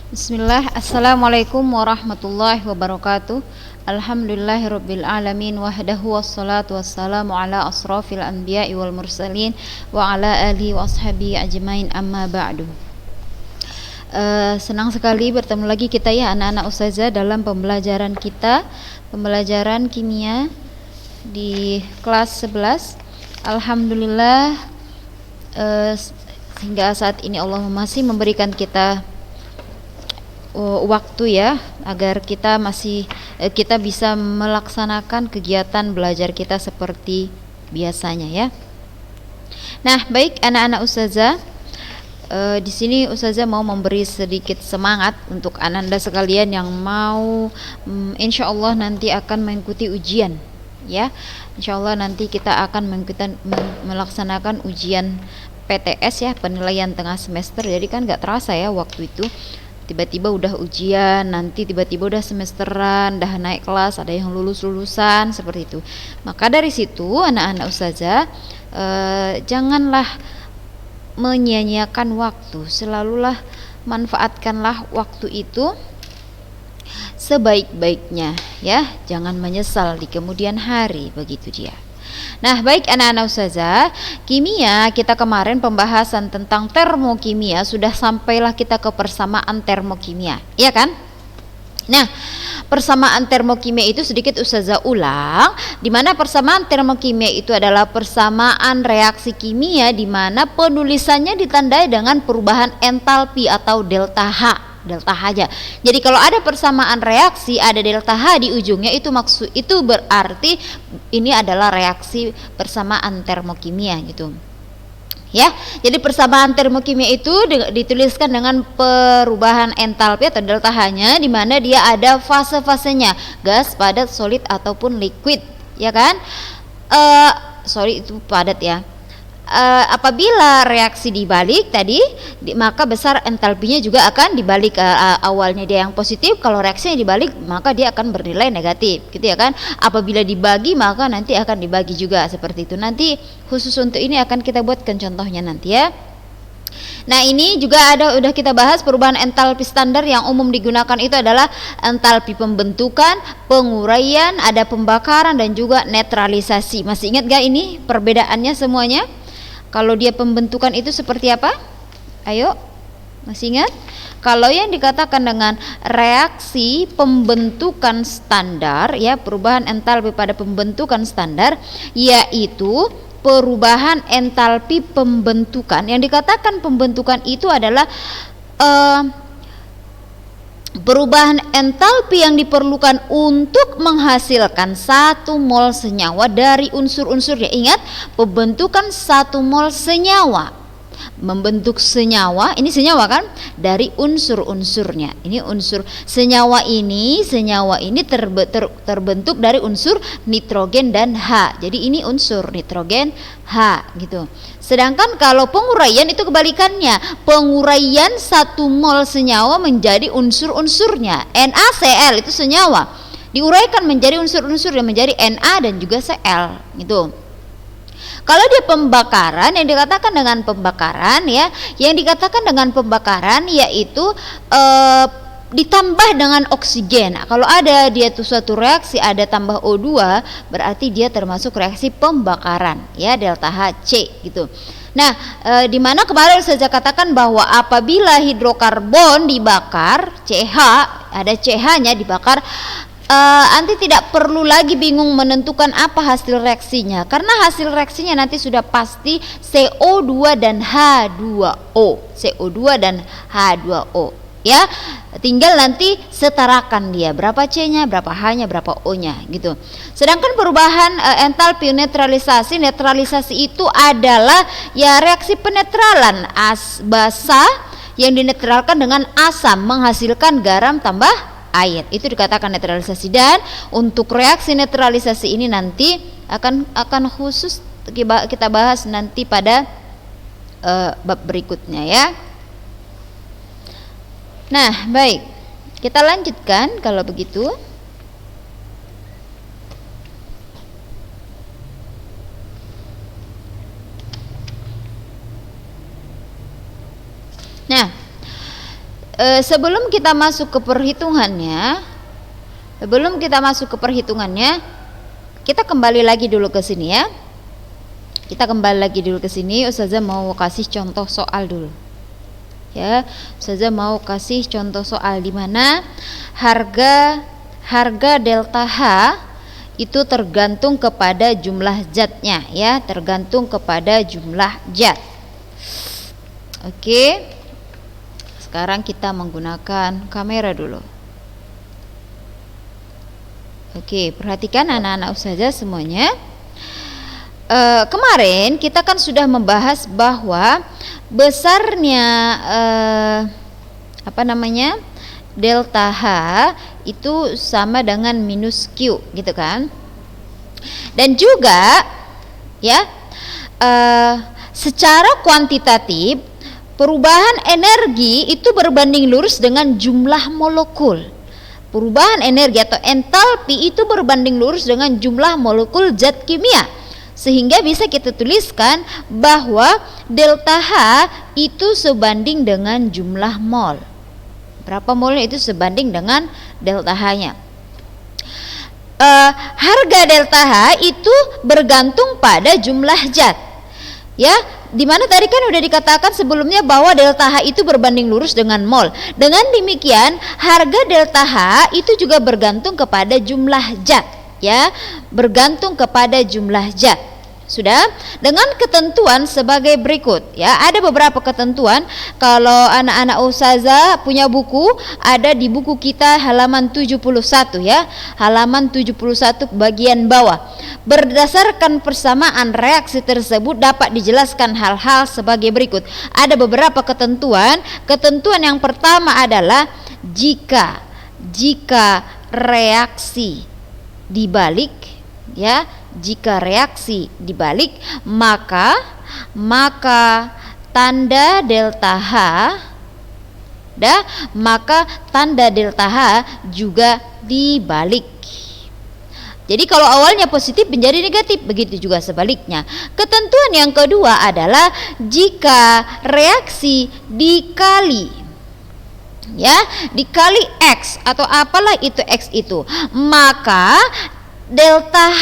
Bismillah, Assalamualaikum warahmatullahi wabarakatuh. Alhamdulillahirabbil alamin wahdahu wassalatu wassalamu ala asrafil anbiya'i wal mursalin wa ala alihi wa ashabihi ajmain, amma ba'du. Senang sekali bertemu lagi kita ya anak-anak ustazah dalam pembelajaran kita, pembelajaran kimia di kelas 11. Alhamdulillah, hingga saat ini Allah masih memberikan kita waktu ya, agar kita bisa melaksanakan kegiatan belajar kita seperti biasanya ya. Nah, baik anak-anak ustazah, di sini ustazah mau memberi sedikit semangat untuk ananda sekalian yang mau insya Allah nanti akan mengikuti ujian ya. Insya Allah nanti kita akan melaksanakan ujian PTS ya, penilaian tengah semester. Jadi kan gak terasa ya waktu itu, tiba-tiba udah ujian, nanti tiba-tiba udah semesteran, udah naik kelas, ada yang lulusan seperti itu. Maka dari situ anak-anak ustazah, janganlah menyia-nyiakan waktu, selalulah manfaatkanlah waktu itu sebaik-baiknya ya, jangan menyesal di kemudian hari, begitu dia. Nah, baik anak-anak ustazah, kimia kita kemarin pembahasan tentang termokimia, sudah sampailah kita ke persamaan termokimia, ya kan? Nah, persamaan termokimia itu sedikit ustazah ulang, di mana persamaan termokimia itu adalah persamaan reaksi kimia di mana penulisannya ditandai dengan perubahan entalpi atau delta H. Delta H aja. Jadi kalau ada persamaan reaksi ada delta H di ujungnya, itu berarti ini adalah reaksi persamaan termokimia gitu. Ya, jadi persamaan termokimia itu dituliskan dengan perubahan entalpi atau delta H-nya, di mana dia ada fase-fasenya, gas, padat, solid ataupun liquid, ya kan? Itu padat ya. Apabila reaksi dibalik tadi, maka besar entalpinya juga akan dibalik. Awalnya dia yang positif, kalau reaksinya dibalik maka dia akan bernilai negatif, gitu ya kan? Apabila dibagi maka nanti akan dibagi juga seperti itu. Nanti khusus untuk ini akan kita buatkan contohnya nanti ya. Nah, ini juga udah kita bahas perubahan entalpi standar yang umum digunakan itu adalah entalpi pembentukan, penguraian, ada pembakaran dan juga netralisasi. Masih ingat gak ini perbedaannya semuanya? Kalau dia pembentukan itu seperti apa? Ayo, masih ingat? Kalau yang dikatakan dengan reaksi pembentukan standar ya, perubahan entalpi pada pembentukan standar, yaitu perubahan entalpi pembentukan. Yang dikatakan pembentukan itu adalah perubahan entalpi yang diperlukan untuk menghasilkan 1 mol senyawa dari unsur-unsurnya. Ingat, pembentukan 1 mol senyawa, membentuk senyawa, ini senyawa kan, dari unsur-unsurnya. Ini unsur senyawa ini terbentuk dari unsur nitrogen dan H. Jadi ini unsur nitrogen H gitu. Sedangkan kalau penguraian itu kebalikannya, penguraian 1 mol senyawa menjadi unsur-unsurnya. NaCl itu senyawa diuraikan menjadi unsur-unsurnya, menjadi Na dan juga Cl gitu. Kalau dia pembakaran, yang dikatakan dengan pembakaran ya, yaitu ditambah dengan oksigen. Nah, kalau ada dia tuh suatu reaksi ada tambah O2, berarti dia termasuk reaksi pembakaran ya, delta HC gitu. Nah, di mana kemarin saya katakan bahwa apabila hidrokarbon dibakar, CH, ada CH-nya dibakar, nanti tidak perlu lagi bingung menentukan apa hasil reaksinya, karena hasil reaksinya nanti sudah pasti CO2 dan H2O, CO2 dan H2O ya. Tinggal nanti setarakan dia berapa C-nya, berapa H-nya, berapa O-nya gitu. Sedangkan perubahan entalpi netralisasi itu adalah ya reaksi penetralan basa yang dinetralkan dengan asam menghasilkan garam tambah air, itu dikatakan netralisasi. Dan untuk reaksi netralisasi ini nanti akan khusus kita bahas nanti pada bab berikutnya ya. Nah, baik, kita lanjutkan kalau begitu. Nah, Sebelum kita masuk ke perhitungannya, kita kembali lagi dulu ke sini ya. Ustazah mau kasih contoh soal dulu. Ya, Ustazah mau kasih contoh soal di mana harga delta H itu tergantung kepada jumlah zatnya ya, tergantung kepada jumlah zat. Oke. Sekarang kita menggunakan kamera dulu. Oke, perhatikan anak-anak ustazah semuanya. Kemarin kita kan sudah membahas bahwa besarnya delta H itu sama dengan minus Q gitu kan. Dan juga ya secara kuantitatif perubahan energi itu berbanding lurus dengan jumlah molekul. Perubahan energi atau entalpi itu berbanding lurus dengan jumlah molekul zat kimia. Sehingga bisa kita tuliskan bahwa delta H itu sebanding dengan jumlah mol. Berapa molnya itu sebanding dengan delta H-nya. Harga delta H itu bergantung pada jumlah zat. Ya, dimana tadi kan udah dikatakan sebelumnya bahwa delta H itu berbanding lurus dengan mol. Dengan demikian harga delta H itu juga bergantung kepada jumlah zat, ya, bergantung kepada jumlah zat. Sudah, dengan ketentuan sebagai berikut ya. Ada beberapa ketentuan. Kalau anak-anak ustazah punya buku, ada di buku kita halaman 71 ya. Halaman 71 bagian bawah. Berdasarkan persamaan reaksi tersebut dapat dijelaskan hal-hal sebagai berikut. Ada beberapa ketentuan. Ketentuan yang pertama adalah jika reaksi dibalik ya, jika reaksi dibalik maka tanda delta H juga dibalik. Jadi kalau awalnya positif menjadi negatif, begitu juga sebaliknya. Ketentuan yang kedua adalah jika reaksi dikali X atau apalah itu X itu, maka delta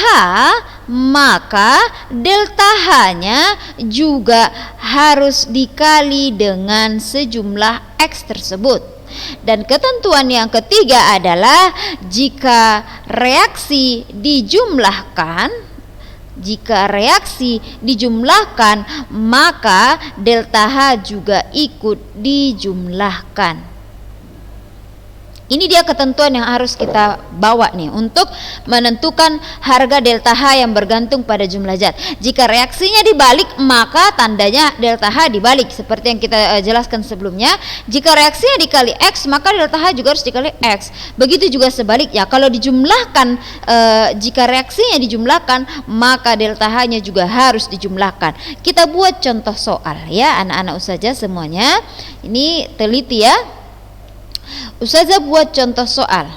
H-nya juga harus dikali dengan sejumlah X tersebut. Dan ketentuan yang ketiga adalah jika reaksi dijumlahkan, maka delta H juga ikut dijumlahkan. Ini dia ketentuan yang harus kita bawa nih untuk menentukan harga delta H yang bergantung pada jumlah zat. Jika reaksinya dibalik, maka tandanya delta H dibalik seperti yang kita jelaskan sebelumnya. Jika reaksinya dikali X, maka delta H juga harus dikali X. Begitu juga sebaliknya. Kalau dijumlahkan, jika reaksinya dijumlahkan, maka delta H-nya juga harus dijumlahkan. Kita buat contoh soal ya, anak-anak ustazah semuanya. Ini teliti ya. Ustazah buat contoh soal.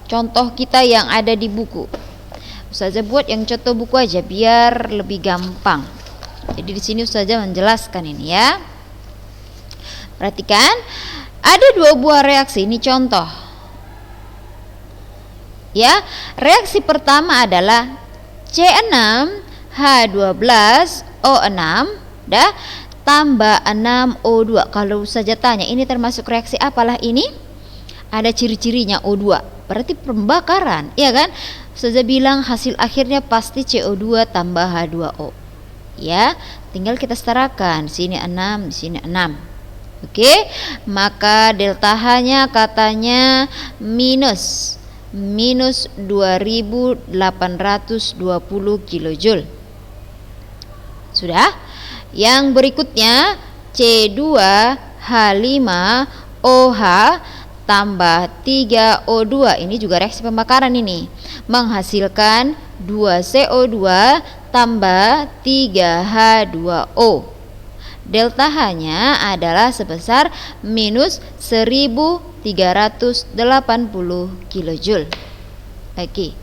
Contoh kita yang ada di buku. Ustazah buat yang contoh buku aja biar lebih gampang. Jadi di sini ustazah menjelaskan ini ya. Perhatikan, ada dua buah reaksi, ini contoh. Ya, reaksi pertama adalah C6H12O6 tambah 6O2. Kalau saja tanya ini termasuk reaksi apalah ini? Ada ciri-cirinya O2. Berarti pembakaran, ya kan? Saja bilang hasil akhirnya pasti CO2 tambah H2O. Ya, tinggal kita setarakan. Sini 6, di sini 6. Oke, maka delta H-nya katanya minus 2820 kilojoule. Sudah? Yang berikutnya C2H5OH tambah 3O2. Ini juga reaksi pembakaran ini. Menghasilkan 2CO2 tambah 3H2O. Delta H-nya adalah sebesar minus 1380 kilojoule. Oke.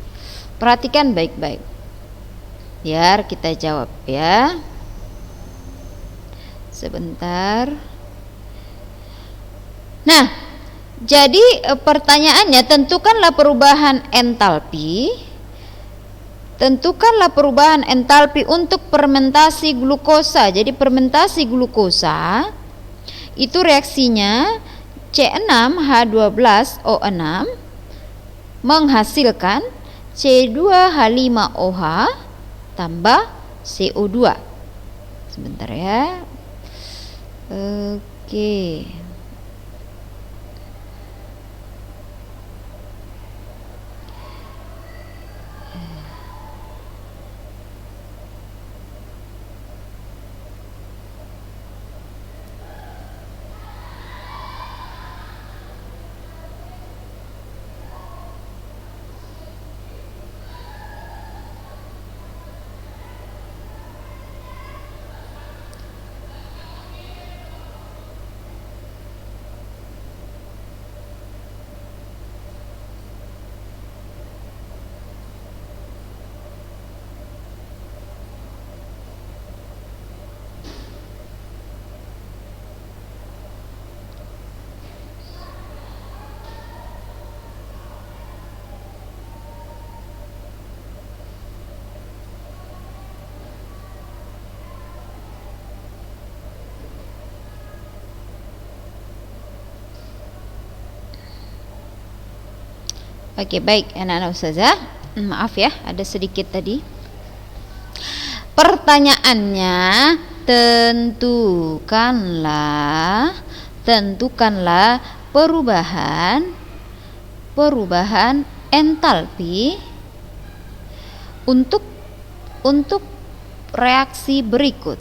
Perhatikan baik-baik. Biar kita jawab ya. Sebentar. Nah, jadi pertanyaannya, tentukanlah perubahan entalpi. Tentukanlah perubahan entalpi untuk fermentasi glukosa. Jadi fermentasi glukosa itu reaksinya C6H12O6 menghasilkan C2H5OH tambah CO2. Sebentar ya. Oke. Oke, baik anak-anak ustazah. Maaf ya, ada sedikit tadi. Pertanyaannya, tentukanlah perubahan entalpi untuk reaksi berikut.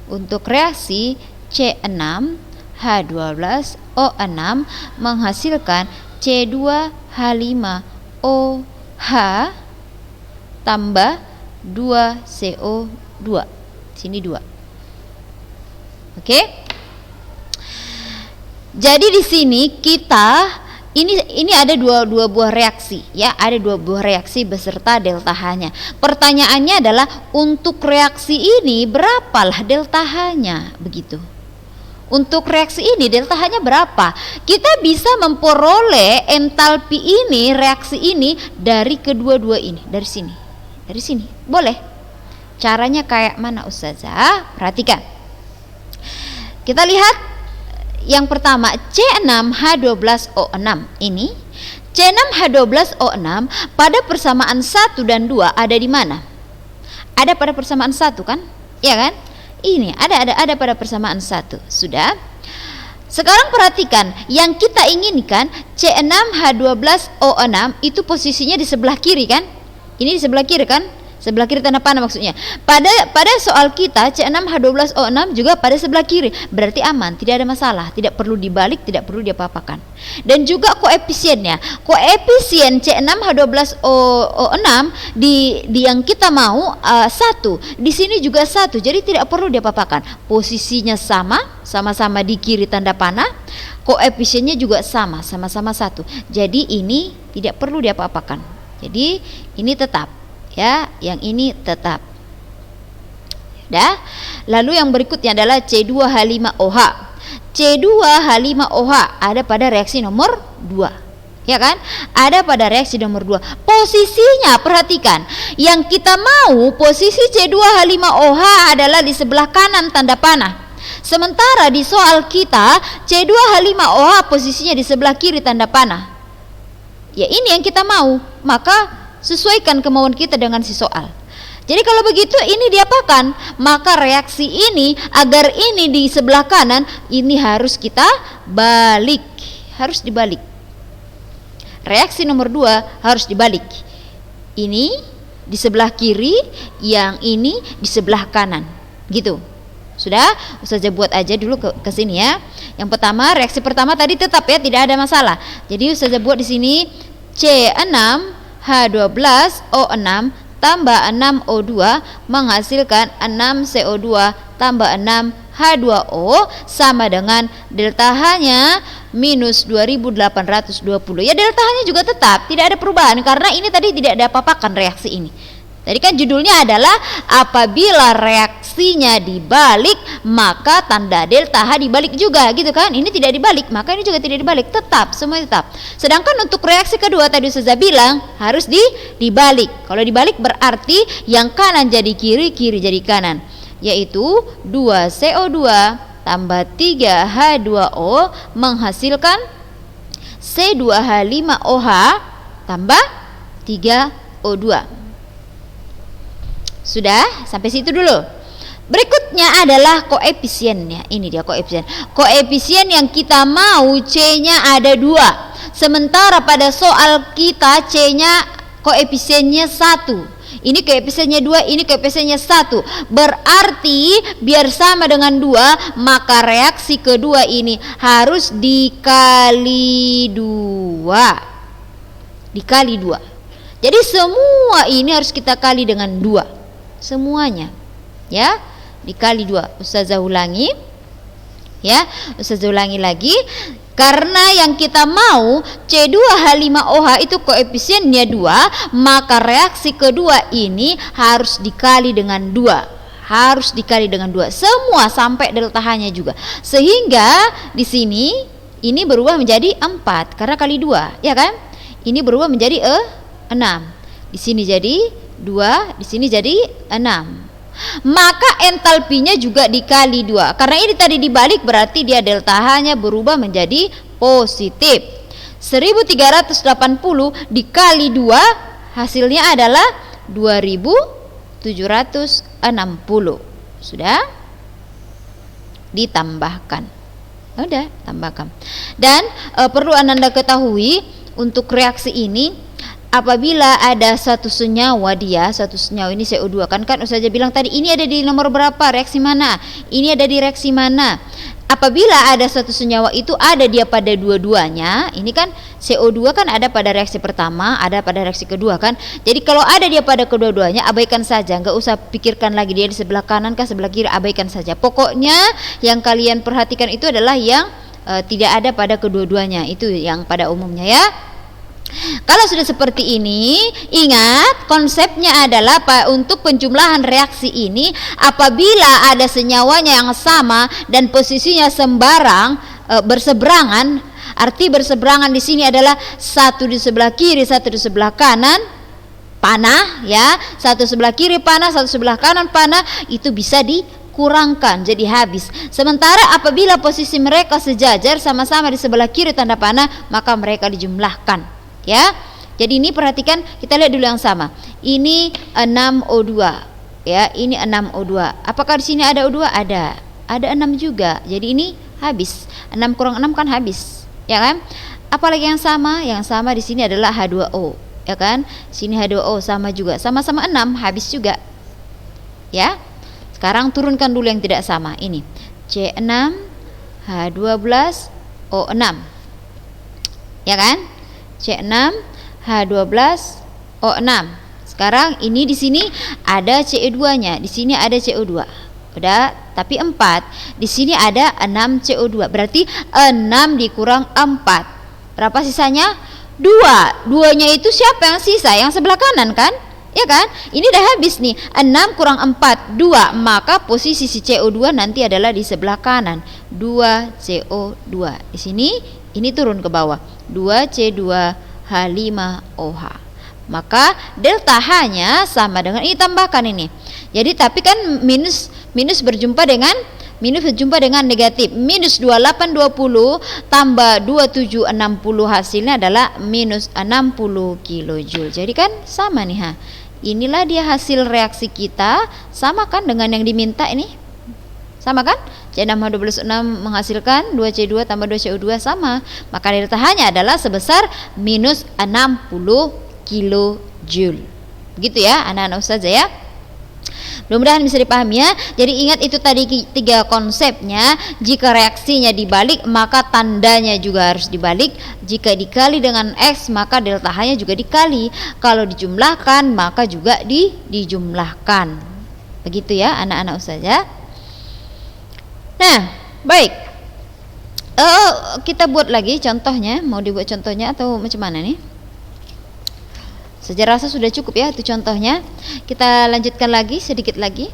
Untuk reaksi C6H12O6 menghasilkan C2H5OH tambah 2CO2. Sini 2. Oke? Jadi di sini kita ini ada dua buah reaksi ya, ada dua buah reaksi beserta delta H-nya. Pertanyaannya adalah untuk reaksi ini berapalah delta H-nya, begitu. Untuk reaksi ini delta H-nya berapa? Kita bisa memperoleh entalpi ini, reaksi ini dari kedua-dua ini, dari sini. Dari sini. Boleh. Caranya kayak mana ustazah? Perhatikan. Kita lihat yang pertama C6H12O6 ini. C6H12O6 pada persamaan 1 dan 2 ada di mana? Ada pada persamaan 1 kan? Iya kan? Ini ada pada persamaan 1. Sudah. Sekarang perhatikan, yang kita inginkan C6H12O6 itu posisinya di sebelah kiri kan? Ini di sebelah kiri kan? Sebelah kiri tanda panah maksudnya. Pada soal kita C6H12O6 juga pada sebelah kiri. Berarti aman, tidak ada masalah, tidak perlu dibalik, tidak perlu diapa-apakan. Dan juga koefisiennya. Koefisien C6H12O6 di yang kita mau 1. Di sini juga 1. Jadi tidak perlu diapa-apakan. Posisinya sama-sama di kiri tanda panah. Koefisiennya juga sama-sama 1. Jadi ini tidak perlu diapa-apakan. Jadi ini tetap. Ya, yang ini tetap. Dah. Lalu yang berikutnya adalah C2H5OH. C2H5OH ada pada reaksi nomor 2. Ya kan? Ada pada reaksi nomor 2. Posisinya perhatikan. Yang kita mau posisi C2H5OH adalah di sebelah kanan tanda panah. Sementara di soal kita C2H5OH posisinya di sebelah kiri tanda panah. Ya ini yang kita mau. Maka sesuaikan kemauan kita dengan si soal. Jadi kalau begitu ini diapakan? Maka reaksi ini agar ini di sebelah kanan ini harus kita balik. Harus dibalik. Reaksi nomor 2 harus dibalik. Ini di sebelah kiri, yang ini di sebelah kanan. Gitu. Sudah? Ustazah buat aja dulu ke sini ya. Yang pertama, reaksi pertama tadi tetap ya, tidak ada masalah. Jadi Ustazah buat di sini C6H12O6 tambah 6O2 menghasilkan 6CO2 tambah 6H2O sama dengan delta H-nya minus 2820. Ya delta H-nya juga tetap, tidak ada perubahan karena ini tadi tidak ada apa-apakan reaksi ini. Tadi kan judulnya adalah apabila reaksinya dibalik maka tanda delta H dibalik juga, gitu kan? Ini tidak dibalik, maka ini juga tidak dibalik, tetap, semua tetap. Sedangkan untuk reaksi kedua tadi Ustazah bilang harus dibalik. Kalau dibalik berarti yang kanan jadi kiri, kiri jadi kanan, yaitu 2CO2 tambah 3H2O menghasilkan C2H5OH tambah 3O2. Sudah, sampai situ dulu. Berikutnya adalah koefisiennya. Ini dia koefisien. Koefisien yang kita mau C-nya ada 2. Sementara pada soal kita C-nya koefisiennya 1. Ini koefisiennya 2, ini koefisiennya 1. Berarti biar sama dengan 2, maka reaksi kedua ini harus dikali 2. Dikali 2. Jadi semua ini harus kita kali dengan 2. Semuanya, ya, dikali 2. Ustazah ulangi, ya, Ustazah ulangi lagi. Karena yang kita mau C2H5OH itu koefisiennya 2, maka reaksi kedua ini harus dikali dengan 2. Harus dikali dengan 2. Semua sampai delta H-nya juga. Sehingga di sini ini berubah menjadi 4 karena kali 2, ya kan? Ini berubah menjadi 6. Di sini jadi 2, di sini jadi 6. Maka entalpinya juga dikali 2. Karena ini tadi dibalik berarti dia delta H-nya berubah menjadi positif. 1380 dikali 2 hasilnya adalah 2760. Sudah? Ditambahkan. Udah, tambahkan. Dan perlu Anda ketahui untuk reaksi ini, apabila ada satu senyawa satu senyawa ini CO2 kan Ustazah bilang tadi ini ada di nomor berapa, reaksi mana, ini ada di reaksi mana. Apabila ada satu senyawa itu ada dia pada dua-duanya, ini kan CO2 kan ada pada reaksi pertama, ada pada reaksi kedua kan. Jadi kalau ada dia pada kedua-duanya, abaikan saja, nggak usah pikirkan lagi dia di sebelah kanan kah sebelah kiri, abaikan saja. Pokoknya yang kalian perhatikan itu adalah yang tidak ada pada kedua-duanya, itu yang pada umumnya ya. Kalau sudah seperti ini, ingat konsepnya adalah untuk penjumlahan reaksi ini, apabila ada senyawanya yang sama dan posisinya berseberangan, arti berseberangan di sini adalah satu di sebelah kiri, satu di sebelah kanan panah, ya, satu sebelah kiri panah, satu sebelah kanan panah, itu bisa dikurangkan jadi habis. Sementara apabila posisi mereka sejajar sama-sama di sebelah kiri tanda panah, maka mereka dijumlahkan. Ya, jadi ini perhatikan, kita lihat dulu yang sama. Ini 6O2, ya, ini 6O2. Apakah di sini ada O2? Ada 6 juga. Jadi ini habis. 6 kurang 6 kan habis, ya kan? Apalagi yang sama? Yang sama di sini adalah H2O, ya kan? Sini H2O sama juga, sama-sama 6, habis juga. Ya. Sekarang turunkan dulu yang tidak sama. Ini C6 H12O6. Ya kan? C6 H12O6. Sekarang ini di sini ada CE2-nya, di sini ada CO2. Udah, tapi 4. Di sini ada 6 CO2. Berarti 6 dikurang 4. Berapa sisanya? 2. 2-nya itu siapa yang sisa? Yang sebelah kanan kan? Ya kan? Ini udah habis nih. 6 kurang 4, 2. Maka posisi si CO2 nanti adalah di sebelah kanan. 2CO2. Di sini ini turun ke bawah, 2C2H5OH. Maka delta H-nya sama dengan ini, tambahkan ini. Jadi tapi kan minus berjumpa dengan negatif. Minus 2820 tambah 2760 hasilnya adalah minus 60 kJ. Jadi kan sama nih ha. Inilah dia hasil reaksi kita, sama kan dengan yang diminta ini? Sama kan? C6H12O6 menghasilkan 2C2 tambah 2CO2 sama. Maka delta H-nya adalah sebesar minus 60 kJ. Begitu ya anak-anak ustazah ya. Mudah-mudahan bisa dipahami ya. Jadi ingat itu tadi 3 konsepnya. Jika reaksinya dibalik maka tandanya juga harus dibalik. Jika dikali dengan X maka delta H-nya juga dikali. Kalau dijumlahkan maka juga dijumlahkan. Begitu ya anak-anak ustazah. Nah, baik. Kita buat lagi contohnya. Mau dibuat contohnya atau macam mana nih? Saya rasa sudah cukup ya itu contohnya. Kita lanjutkan lagi sedikit lagi.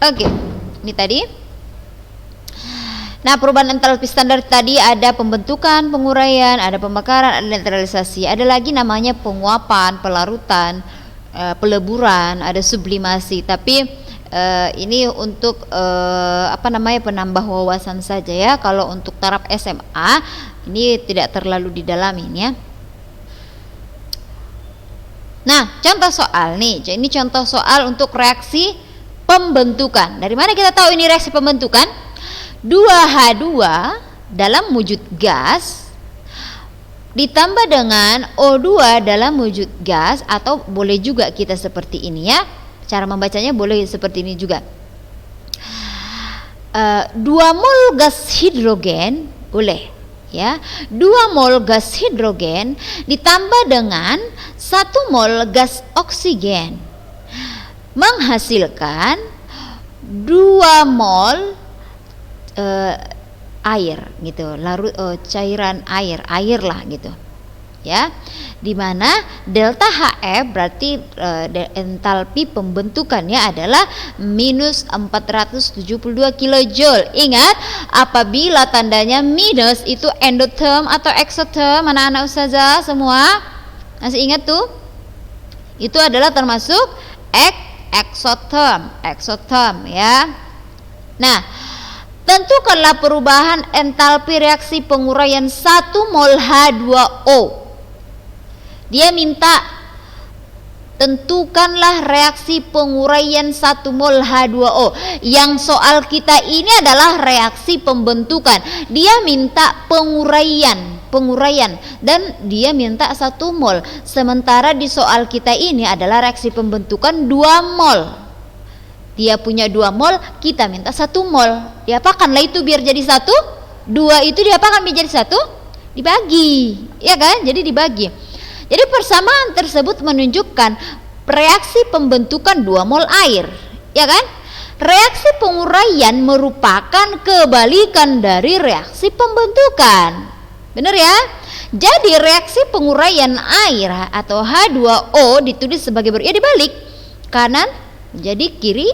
Oke, ini tadi. Nah, perubahan entalpi standar tadi ada pembentukan, penguraian, ada pembakaran, ada netralisasi. Ada lagi namanya penguapan, pelarutan, peleburan, ada sublimasi. Tapi ini untuk penambah wawasan saja ya. Kalau untuk taraf SMA ini tidak terlalu didalamin ya. Nah, contoh soal nih. Ini contoh soal untuk reaksi pembentukan. Dari mana kita tahu ini reaksi pembentukan? 2H2 dalam wujud gas ditambah dengan O2 dalam wujud gas, atau boleh juga kita seperti ini ya. Cara membacanya boleh seperti ini juga. 2 mol gas hidrogen boleh ya. 2 mol gas hidrogen ditambah dengan 1 mol gas oksigen menghasilkan 2 mol air gitu, cairan air lah gitu ya, dimana delta HF berarti entalpi pembentukannya adalah minus 472 kilojoule. Ingat, apabila tandanya minus itu endotherm atau exotherm, anak-anak ustazah semua masih ingat tuh, itu adalah termasuk exotherm ya. Nah, tentukanlah perubahan entalpi reaksi penguraian 1 mol H2O. Dia minta tentukanlah reaksi penguraian 1 mol H2O. Yang soal kita ini adalah reaksi pembentukan. Dia minta penguraian dan dia minta 1 mol. Sementara di soal kita ini adalah reaksi pembentukan 2 mol. Dia punya 2 mol, kita minta 1 mol. Diapakanlah itu biar jadi 1? 2 itu diapakan biar jadi 1? Dibagi, ya kan? Jadi dibagi. Jadi persamaan tersebut menunjukkan reaksi pembentukan 2 mol air, ya kan? Reaksi penguraian merupakan kebalikan dari reaksi pembentukan. Benar ya? Jadi reaksi penguraian air atau H2O ditulis sebagai ya dibalik. Kanan jadi kiri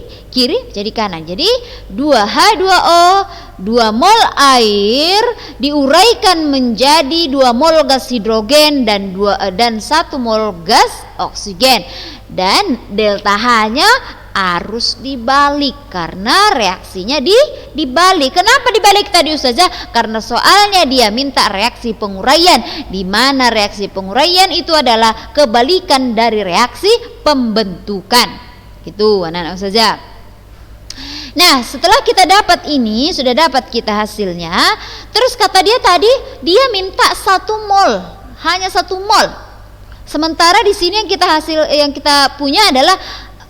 jadi kanan. Jadi 2H2O 2 mol air diuraikan menjadi 2 mol gas hidrogen dan 1 mol gas oksigen, dan delta H-nya harus dibalik karena reaksinya dibalik. Kenapa dibalik tadi ustazah? Karena soalnya dia minta reaksi penguraian, di mana reaksi penguraian itu adalah kebalikan dari reaksi pembentukan. Itu anak-anak ustazah. Nah, setelah kita dapat ini, sudah dapat kita hasilnya. Terus kata dia tadi, dia minta 1 mol, hanya 1 mol. Sementara di sini yang kita punya adalah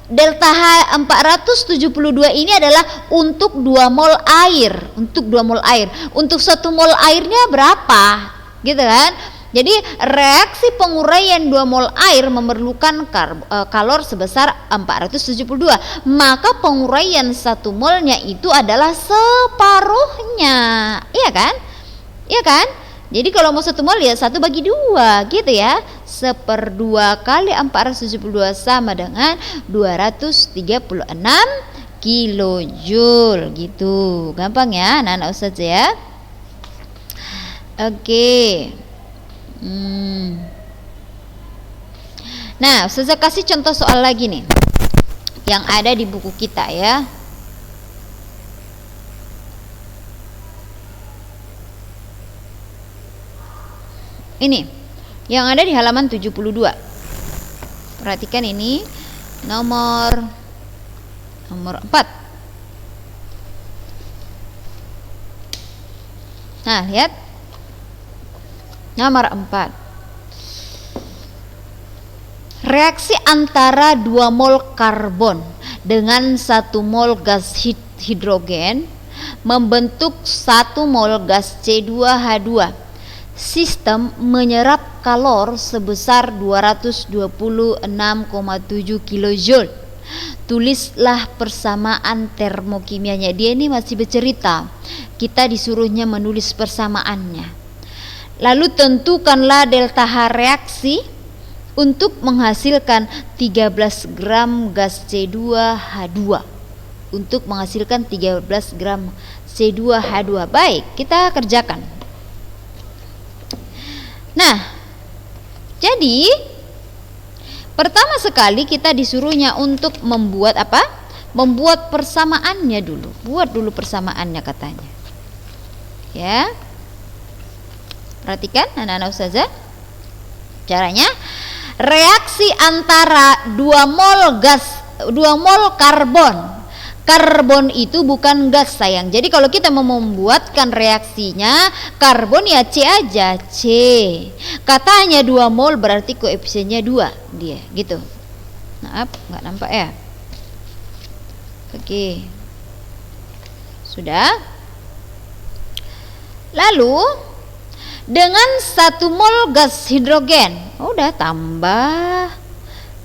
delta H 472 ini adalah untuk 2 mol air, untuk 2 mol air. Untuk 1 mol airnya berapa? Gitu kan? Jadi reaksi penguraian 2 mol air memerlukan kalor sebesar 472. Maka penguraian 1 molnya itu adalah separuhnya. Iya kan? Iya kan? Jadi kalau mau 1 mol ya 1 bagi 2 gitu ya. 1/2 kali 472 sama dengan 236 kilojoule gitu. Gampang ya anak-anak ustaz ya. Oke. Nah, saya kasih contoh soal lagi nih yang ada di buku kita ya. Ini yang ada di halaman 72. Perhatikan ini nomor 4. Nah, lihat nomor 4. Reaksi antara 2 mol karbon dengan 1 mol gas hidrogen membentuk 1 mol gas C2H2. Sistem menyerap kalor sebesar 226,7 kilojoule. Tulislah persamaan termokimianya. Dia ini masih bercerita. Kita disuruhnya menulis persamaannya. Lalu tentukanlah delta H reaksi untuk menghasilkan 13 gram gas C2H2. Untuk menghasilkan 13 gram C2H2. Baik, kita kerjakan. Nah, jadi pertama sekali kita disuruhnya untuk membuat apa? Membuat persamaannya dulu. Buat dulu persamaannya katanya. Ya. Perhatikan anak-anak ustazah. Caranya, reaksi antara 2 mol gas, 2 mol karbon. Karbon itu bukan gas sayang. Jadi kalau kita mau membuatkan reaksinya karbon ya C aja, C. Katanya 2 mol berarti koefisiennya 2 dia, gitu. Maaf, nggak nampak ya. Oke. Sudah. Lalu dengan 1 mol gas hidrogen, udah tambah.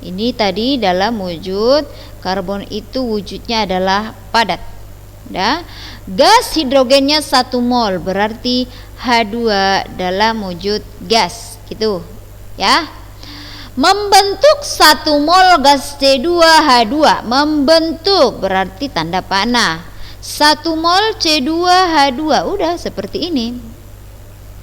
Ini tadi dalam wujud karbon itu wujudnya adalah padat. Udah. Gas hidrogennya 1 mol berarti H2 dalam wujud gas, gitu. Ya. Membentuk 1 mol gas C2H2, membentuk berarti tanda panah. 1 mol C2H2, udah seperti ini.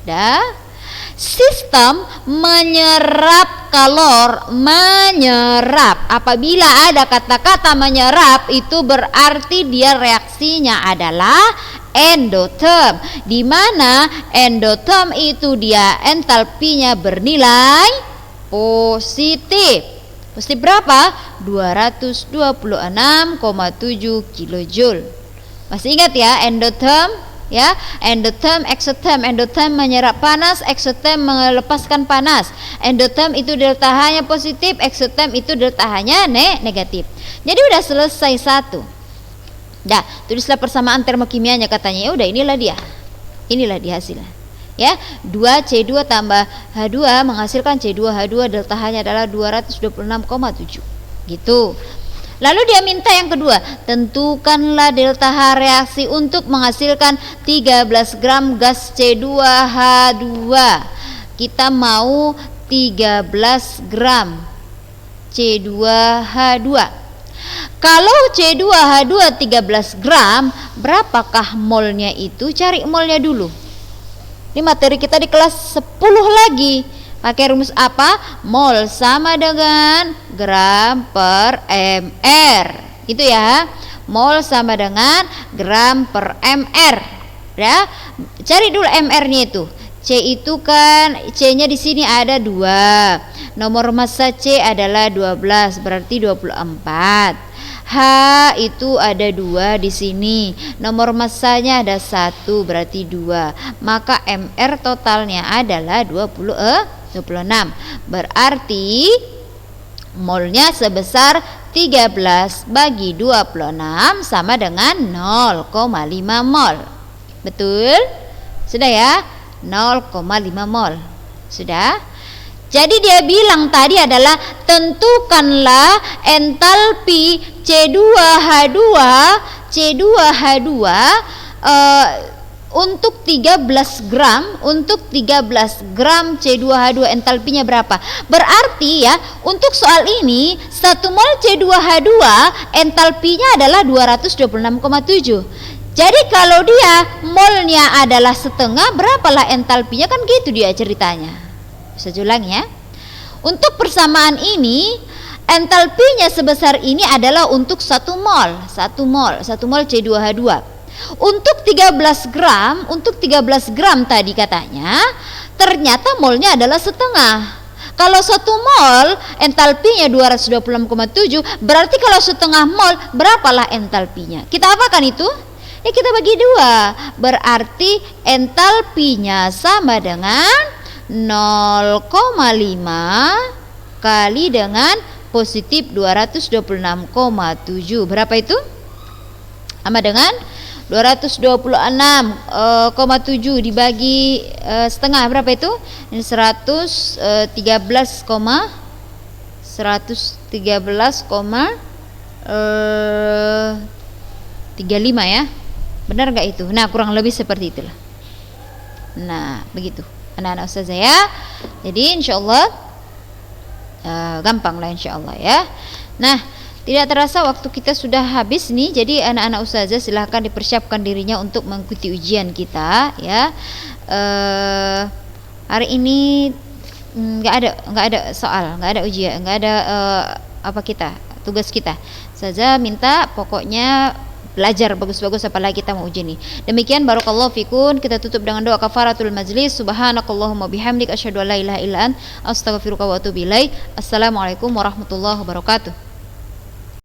Dah. Sistem menyerap kalor, menyerap. Apabila ada kata-kata menyerap, itu berarti dia reaksinya adalah endoterm, di mana endoterm itu dia entalpinya bernilai positif. Positif berapa? 226,7 kilojoule. Masih ingat ya endoterm? Ya, endotherm, exotherm. Endotherm menyerap panas, exotherm melepaskan panas. Endotherm itu delta H-nya positif, exotherm itu delta H-nya negatif. Jadi udah selesai satu. Dah, tulislah persamaan termokimianya katanya. Ya udah, inilah dia. Inilah dia hasilnya. Ya, 2C2 tambah H2 menghasilkan C2H2, delta H-nya adalah 226,7. Gitu. Lalu dia minta yang kedua, tentukanlah delta H reaksi untuk menghasilkan 13 gram gas C2H2. Kita mau 13 gram C2H2. Kalau C2H2 13 gram, berapakah molnya itu? Cari molnya dulu. Ini materi kita di kelas 10 lagi. Pakai rumus apa? Mol sama dengan gram per mr. Itu ya. Mol sama dengan gram per mr. Ya. Cari dulu mr-nya itu. C itu kan C-nya di sini ada 2. Nomor massa C adalah 12, berarti 24. H itu ada 2 di sini. Nomor massanya ada 1, berarti 2. Maka mr totalnya adalah 26. Berarti molnya sebesar 13 bagi 26 sama dengan 0,5 mol. Betul? Sudah ya? 0,5 mol. Sudah? Jadi dia bilang tadi adalah tentukanlah entalpi C2H2 untuk 13 gram C2H2 entalpinya berapa? Berarti ya, untuk soal ini 1 mol C2H2 entalpinya adalah 226,7. Jadi kalau dia molnya adalah setengah, berapalah entalpinya? Kan gitu dia ceritanya. Bisa ulang ya. Untuk persamaan ini, entalpinya sebesar ini adalah untuk 1 mol C2H2. Untuk 13 gram tadi katanya, ternyata molnya adalah setengah. Kalau 1 mol entalpinya 226,7, berarti kalau setengah mol berapalah entalpinya? Kita apakan itu? Ya kita bagi 2. Berarti entalpinya sama dengan 0,5 kali dengan positif 226,7. Berapa itu? Sama dengan 226,7 dibagi setengah, berapa itu? Ini 113,35 ya. Benar nggak itu? Nah, kurang lebih seperti itulah. Nah, begitu. anak-anak ustazah ya. Jadi insyaallah gampang lah insyaallah ya. Nah, tidak terasa waktu kita sudah habis nih. Jadi anak-anak ustazah silahkan dipersiapkan dirinya untuk mengikuti ujian kita ya. Hari ini nggak ada soal, nggak ada ujian, nggak ada tugas kita. Saja minta pokoknya belajar bagus-bagus apalagi kita mau uji nih. Demikian barakallahu fikun, kita tutup dengan doa kafaratul majlis. Subhanakallahumma bihamdik asyhadu an la ilaha illa anta astaghfiruka wa atubu ilaik. Assalamualaikum warahmatullahi wabarakatuh.